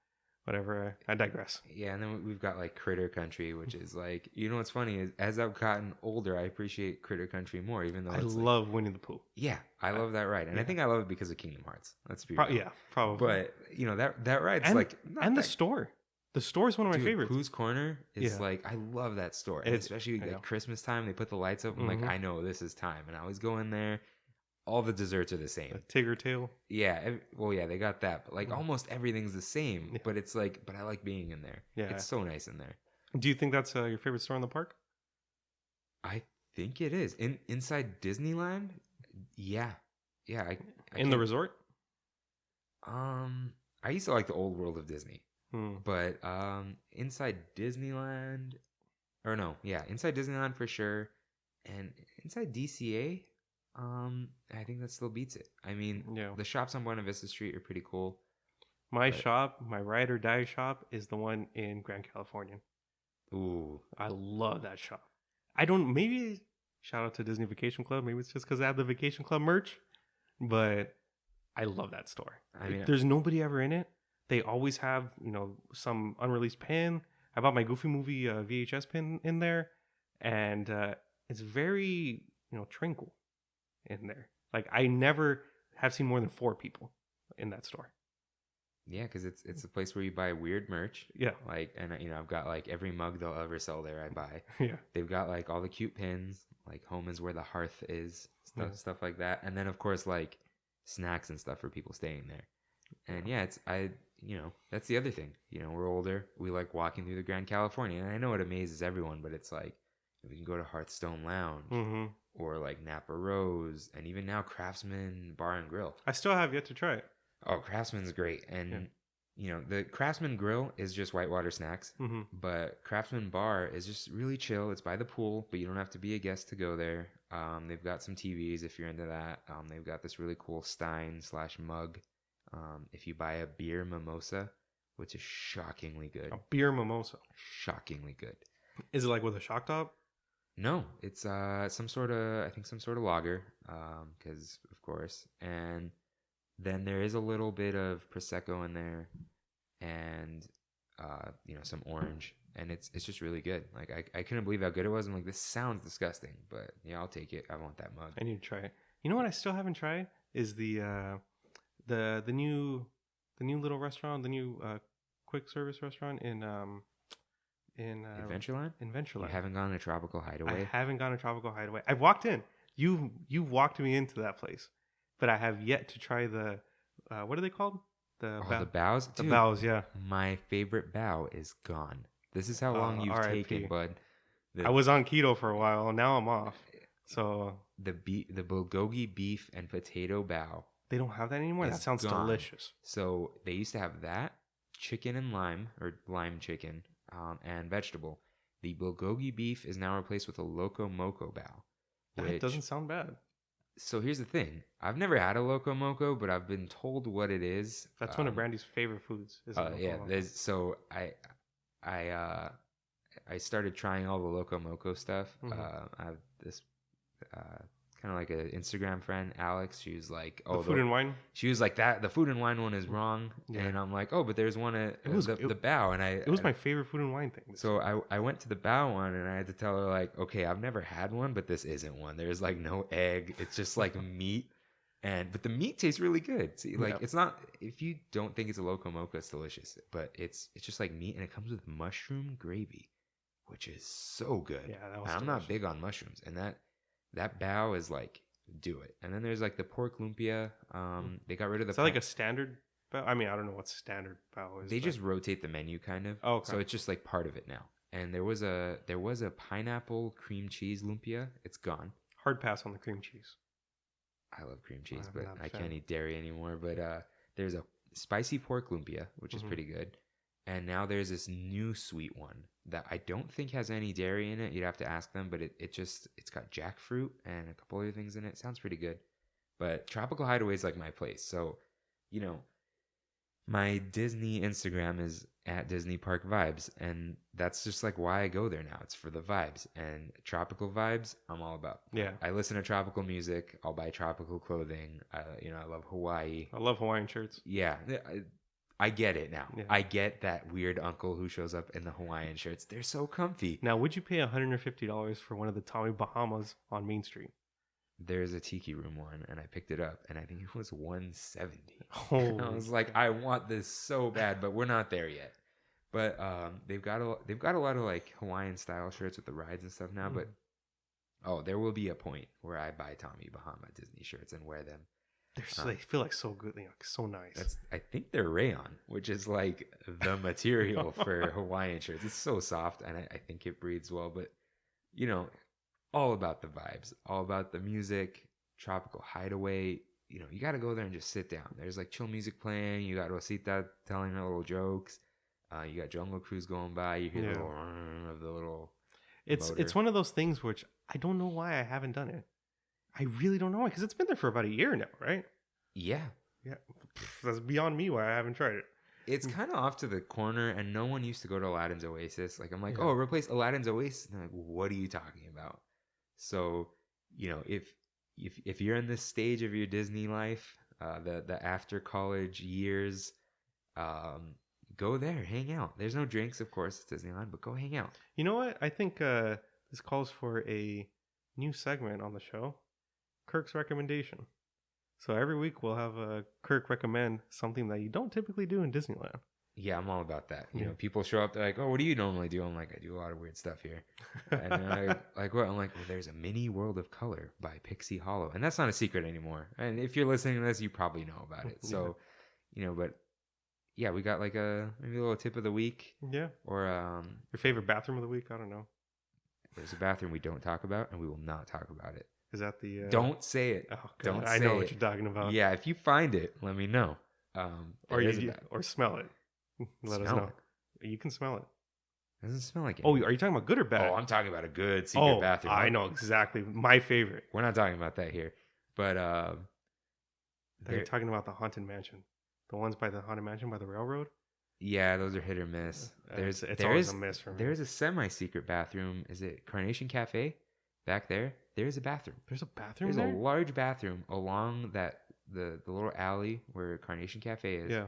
whatever, I digress. Yeah, and then we've got like Critter Country, which is like, what's funny is, as I've gotten older, I appreciate Critter Country more, even though I love Winnie the Pooh. Yeah, I love that ride, and I think I love it because of Kingdom Hearts. Let's be real. Yeah, probably. But that ride's the store. The store is one of my favorites. Pooh's Corner is like, I love that store, and especially at Christmas time, they put the lights up. I'm like, I know this is time, and I always go in there. All the desserts are the same. The Tigger tail. Yeah, they got that, but like almost everything's the same. Yeah. But it's like, I like being in there. Yeah, it's so nice in there. Do you think that's your favorite store in the park? I think it is. Inside Disneyland. Yeah. I in the resort. I used to like the old world of Disney, but inside Disneyland, inside Disneyland for sure, and inside DCA. I think that still beats it. I mean, the shops on Buena Vista Street are pretty cool. My ride or die shop is the one in Grand Californian. Ooh, I love that shop. Maybe shout out to Disney Vacation Club. Maybe it's just because I have the Vacation Club merch, but I love that store. I mean, there's nobody ever in it. They always have, some unreleased pin. I bought my Goofy Movie VHS pin in there, and it's very, tranquil in there. Like, I never have seen more than 4 people in that store. Yeah, because it's a place where you buy weird merch. Yeah. Like, and I've got like every mug they'll ever sell there, I buy. Yeah. They've got like all the cute pins, like home is where the hearth is, stuff like that. And then of course like snacks and stuff for people staying there. And that's the other thing. We're older. We like walking through the Grand Californian. And I know it amazes everyone, but it's like, we can go to Hearthstone Lounge or like Napa Rose, and even now Craftsman Bar and Grill. I still have yet to try it. Oh, Craftsman's great. And, the Craftsman Grill is just whitewater snacks, but Craftsman Bar is just really chill. It's by the pool, but you don't have to be a guest to go there. They've got some TVs if you're into that. They've got this really cool Stein/mug. If you buy a beer mimosa, which is shockingly good. A beer mimosa? Shockingly good. Is it like with a shock top? No, it's some sort of lager, because of course, and then there is a little bit of prosecco in there, and some orange, and it's just really good. Like I couldn't believe how good it was. I'm like, this sounds disgusting, but yeah, I'll take it. I want that mug. I need to try it. You know what I still haven't tried is the new little restaurant, the new quick service restaurant in Adventureland? In Adventureland. You haven't gone to Tropical Hideaway? I haven't gone to Tropical Hideaway. I've walked in. you've walked me into that place, but I have yet to try the what are they called? The The bows? The Dude, bows, yeah. my favorite bow is gone. This is how long you've RIP. taken, bud. I was on keto for a while, and now I'm off. So The bulgogi beef and potato bow. they don't have that anymore? That It's sounds gone. delicious. So they used to have that, chicken and lime, or lime chicken, and vegetable. The bulgogi beef is now replaced with a loco moco bow. That doesn't sound bad. So here's the thing. I've never had a loco moco, but I've been told what it is. That's one of Brandy's favorite foods. Yeah. So I started trying all the loco moco stuff. I have this kind of like an Instagram friend, Alex. She was like, "Oh, the food and wine." She was like, "That the food and wine one is wrong," and I'm like, "Oh, but there's one at the bow." And it was my favorite food and wine thing. So I went to the bow one, and I had to tell her like, "Okay, I've never had one, but this isn't one. There's like no egg. It's just like meat." But the meat tastes really good. See, like it's not, if you don't think it's a loco moco, it's delicious. But it's just like meat, and it comes with mushroom gravy, which is so good. Yeah, that was I'm not big on mushrooms, and that bow is like, do it. And then there's like the pork lumpia. They got rid of the. Is that like a standard bow? I mean, I don't know what standard bow is. They just rotate the menu kind of. Oh, okay. So it's just like part of it now. And there was a pineapple cream cheese lumpia. It's gone. Hard pass on the cream cheese. I love cream cheese, I'm but not a I fan. can't eat dairy anymore. But there's a spicy pork lumpia, which is pretty good. And now there's this new sweet one that I don't think has any dairy in it. You'd have to ask them, but it's got jackfruit and a couple other things in it. Sounds pretty good. But Tropical Hideaway is like my place. So, my Disney Instagram is at Disney Park Vibes, and that's just like why I go there now. It's for the vibes, and tropical vibes I'm all about. Yeah. I listen to tropical music. I'll buy tropical clothing. I love Hawaii. I love Hawaiian shirts. Yeah. I get it now. Yeah. I get that weird uncle who shows up in the Hawaiian shirts. They're so comfy. Now, would you pay $150 for one of the Tommy Bahamas on Main Street? There's a tiki room one, and I picked it up, and I think it was $170. Oh, I was like, I want this so bad, but we're not there yet. But they've got a lot of like Hawaiian style shirts with the rides and stuff now. But there will be a point where I buy Tommy Bahama Disney shirts and wear them. They feel like so good, so nice. I think they're rayon, which is like the material for Hawaiian shirts. It's so soft, and I think it breathes well. But all about the vibes, all about the music. Tropical Hideaway. You got to go there and just sit down. There's like chill music playing. You got Rosita telling her little jokes. You got Jungle Cruise going by. You hear the little of the little. It's one of those things which I don't know why I haven't done it. I really don't know why, because it's been there for about a year now, right? Yeah. That's beyond me why I haven't tried it. It's kind of off to the corner, and no one used to go to Aladdin's Oasis. Like, I'm like, oh, replace Aladdin's Oasis. And they're like, what are you talking about? So, if you're in this stage of your Disney life, the after college years, go there, hang out. There's no drinks, of course, it's Disneyland, but go hang out. You know what? I think this calls for a new segment on the show, Kirk's recommendation. So every week we'll have Kirk recommend something that you don't typically do in Disneyland. Yeah, I'm all about that. People show up, they're like, oh, what do you normally do? I'm like, I do a lot of weird stuff here. And they're like, what? I'm like, well, there's a mini World of Color by Pixie Hollow. And that's not a secret anymore. And if you're listening to this, you probably know about it. So, but yeah, we got like maybe a little tip of the week. Yeah. Or your favorite bathroom of the week? I don't know. There's a bathroom we don't talk about, and we will not talk about it. Is that the... Don't say it. Oh, God. Don't I say know it. what you're talking about. Yeah, if you find it, let me know. Or smell it. Let us know. You can smell it. It doesn't smell like it. Oh, are you talking about good or bad? Oh, I'm talking about a good secret bathroom. I know exactly. My favorite. We're not talking about that here. But you're talking about the Haunted Mansion. The ones by the Haunted Mansion by the railroad? Yeah, those are hit or miss. It's always a miss for me. There's a semi-secret bathroom. Is it Carnation Cafe? Back there? There's a bathroom. There's a bathroom There's there? a large bathroom along the little alley where Carnation Cafe is. Yeah.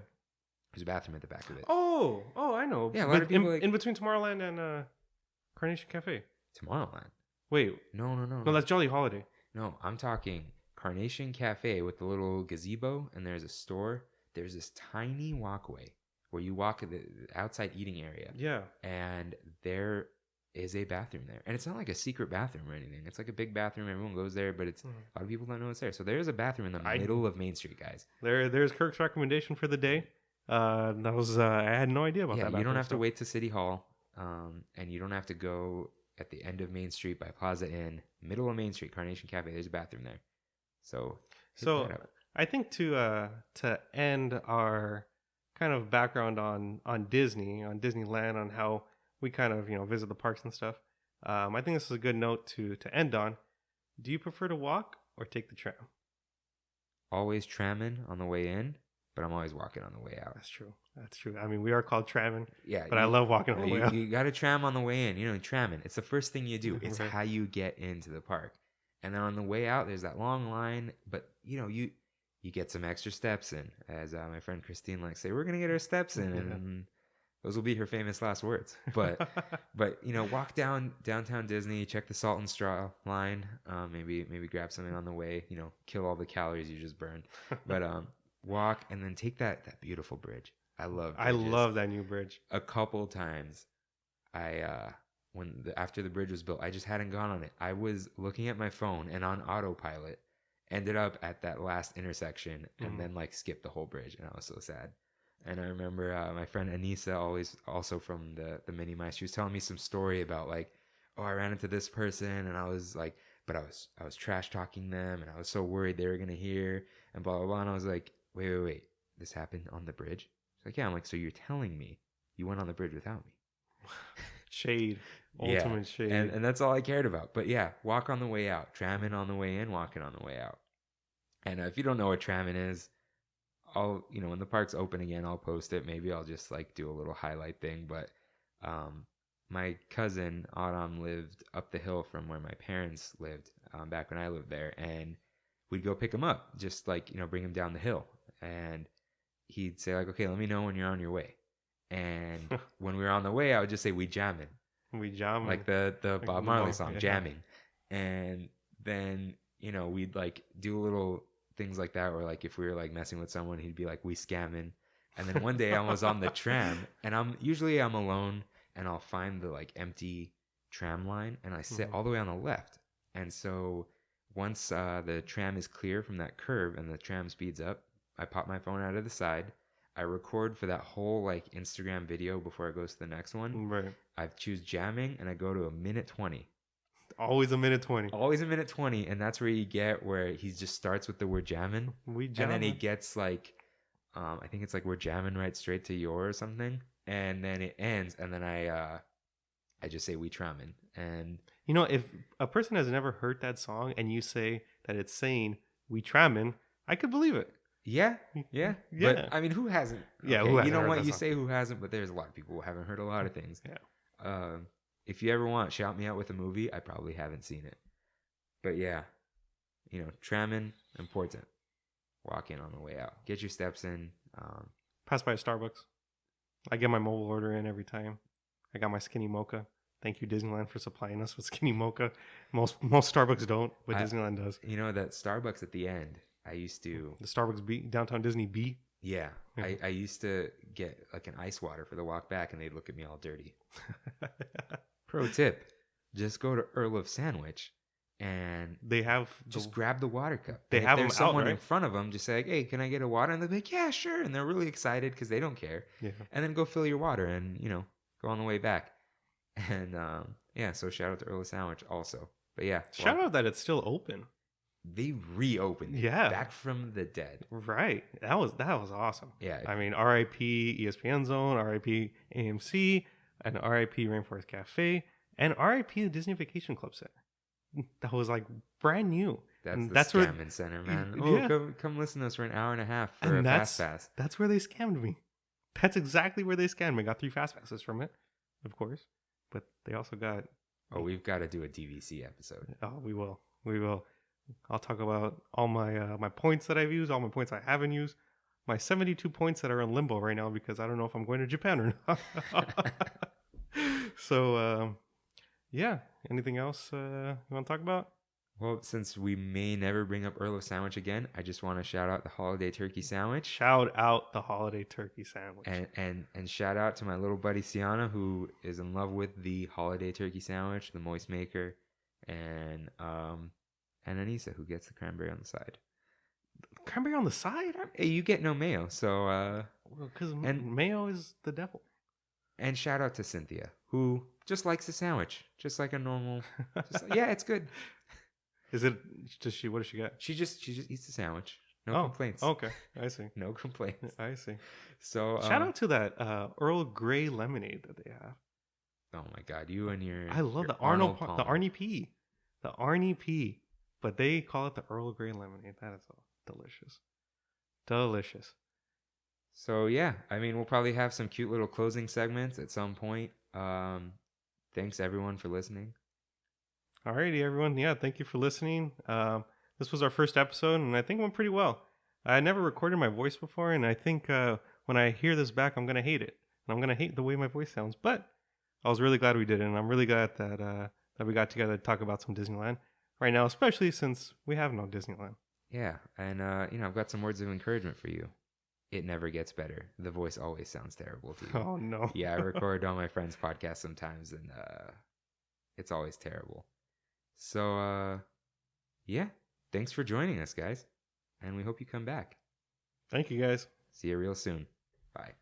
There's a bathroom at the back of it. Oh, I know. Yeah, a lot of people in between Tomorrowland and Carnation Cafe. Tomorrowland. Wait. No. No, that's Jolly Holiday. No, I'm talking Carnation Cafe with the little gazebo, and there's a store. There's this tiny walkway where you walk at the outside eating area. Yeah. And there is a bathroom there. And it's not like a secret bathroom or anything. It's like a big bathroom. Everyone goes there, but it's a lot of people don't know it's there. So there's a bathroom in the middle of Main Street, guys. There's Kirk's recommendation for the day. That was I had no idea about that. You don't have to wait to City Hall, and you don't have to go at the end of Main Street by Plaza Inn, middle of Main Street, Carnation Cafe. There's a bathroom there. So I think to end our kind of background on Disney, on Disneyland, on how we kind of visit the parks and stuff. I think this is a good note to end on. Do you prefer to walk or take the tram? Always Trammin on the way in, but I'm always walking on the way out. That's true. I mean, we are called Trammin. Yeah, but I love walking on the way out. You got to tram on the way in. Trammin. It's the first thing you do. It's how you get into the park. And then on the way out, there's that long line, but you get some extra steps in. As my friend Christine likes to say, we're gonna get our steps in, and those will be her famous last words. But walk downtown Disney, check the Salt and Straw line. Maybe grab something on the way. Kill all the calories you just burned. But walk and then take that beautiful bridge. I love that new bridge. A couple times, after the bridge was built, I just hadn't gone on it. I was looking at my phone and on autopilot, ended up at that last intersection and then skipped the whole bridge, and I was so sad. And I remember my friend Anissa, also from the Mini Mice, she was telling me some story about I ran into this person, and I was but I was trash talking them, and I was so worried they were gonna hear, and blah blah blah. And I was like, wait, this happened on the bridge? She's like, yeah. I'm like, so you're telling me you went on the bridge without me? Shade. Ultimate shade. And that's all I cared about. But yeah, walk on the way out, Trammin on the way in, walking on the way out. And if you don't know what Trammin is, I'll when the park's open again, I'll post it. Maybe I'll just do a little highlight thing. But my cousin Autumn lived up the hill from where my parents lived back when I lived there, and we'd go pick him up, just bring him down the hill, and he'd say okay, let me know when you're on your way. And when we were on the way, I would just say, we jamming. We jamming. Like the Bob Marley song, yeah. Jamming. And then, we'd do little things like that, or if we were messing with someone, he'd be like, we scamming. And then one day I was on the tram, and I'm alone, and I'll find the empty tram line, and I sit all the way on the left. And so once the tram is clear from that curve and the tram speeds up, I pop my phone out of the side. I record for that whole Instagram video before it goes to the next one. Right. I choose jamming, and I go to 1:20. Always 1:20. Always 1:20, and that's where you get where he just starts with the word jamming. We jamming. And then he gets I think it's we're jamming right straight to your or something, and then it ends, and then I just say we trammin'. And if a person has never heard that song and you say that it's saying we trammin', I could believe it. Yeah. But I mean, who hasn't? Yeah, okay, who hasn't? You know what? You say who hasn't, but there's a lot of people who haven't heard a lot of things. Yeah. If you ever want, shout me out with a movie. I probably haven't seen it. But yeah, trammin', important. Walk in on the way out. Get your steps in. Pass by a Starbucks. I get my mobile order in every time. I got my skinny mocha. Thank you, Disneyland, for supplying us with skinny mocha. Most Starbucks don't, but Disneyland does. That Starbucks at the end, I used to... The Starbucks B, downtown Disney B? Yeah. I used to get an ice water for the walk back, and they'd look at me all dirty. Pro tip, just go to Earl of Sandwich, and they have... Just grab the water cup. They have them out, someone right? in front of them, just say, hey, can I get a water? And they'll be like, yeah, sure. And they're really excited because they don't care. Yeah. And then go fill your water and, go on the way back. And, so shout out to Earl of Sandwich also. But yeah. Shout out that it's still open. They reopened it. Yeah. Back from the dead. Right. That was awesome. Yeah. I mean, RIP ESPN Zone, RIP AMC, and RIP Rainforest Cafe, and RIP the Disney Vacation Club Center. That was brand new. That's the scamming center, man. Oh, come listen to us for an hour and a half for a fast pass. That's where they scammed me. That's exactly where they scammed me. I got 3 fast passes from it, of course. But they also got... Oh, we've got to do a DVC episode. Oh, we will. I'll talk about all my my points that I've used, all my points I haven't used, my 72 points that are in limbo right now because I don't know if I'm going to Japan or not. So, yeah. Anything else you want to talk about? Well, since we may never bring up Earl of Sandwich again, I just want to shout out the holiday turkey sandwich. Shout out the holiday turkey sandwich. And shout out to my little buddy Sienna, who is in love with the holiday turkey sandwich, the moist maker, and Anissa, who gets the cranberry on the side. Cranberry on the side? Hey, you get no mayo, so Because mayo is the devil. And shout out to Cynthia, who just likes the sandwich, just like a normal. Yeah, it's good. Is it? What does she get? She just eats the sandwich. No complaints. Okay, I see. No complaints. I see. So shout out to that Earl Grey lemonade that they have. Oh my God, you and your I love your the Palmer. the Arnie P, but they call it the Earl Grey lemonade. That is delicious, delicious. So yeah, I mean, we'll probably have some cute little closing segments at some point. Thanks everyone for listening. Alrighty, everyone. Yeah, thank you for listening. This was our first episode, and I think it went pretty well. I never recorded my voice before, and I think when I hear this back, I'm gonna hate it. And I'm gonna hate the way my voice sounds. But I was really glad we did it, and I'm really glad that we got together to talk about some Disneyland right now, especially since we have no Disneyland. Yeah, and I've got some words of encouragement for you. It never gets better. The voice always sounds terrible to you. Oh no. Yeah, I record on my friend's podcast sometimes, and it's always terrible. So yeah, thanks for joining us, guys, and we hope you come back. Thank you, guys. See you real soon. Bye.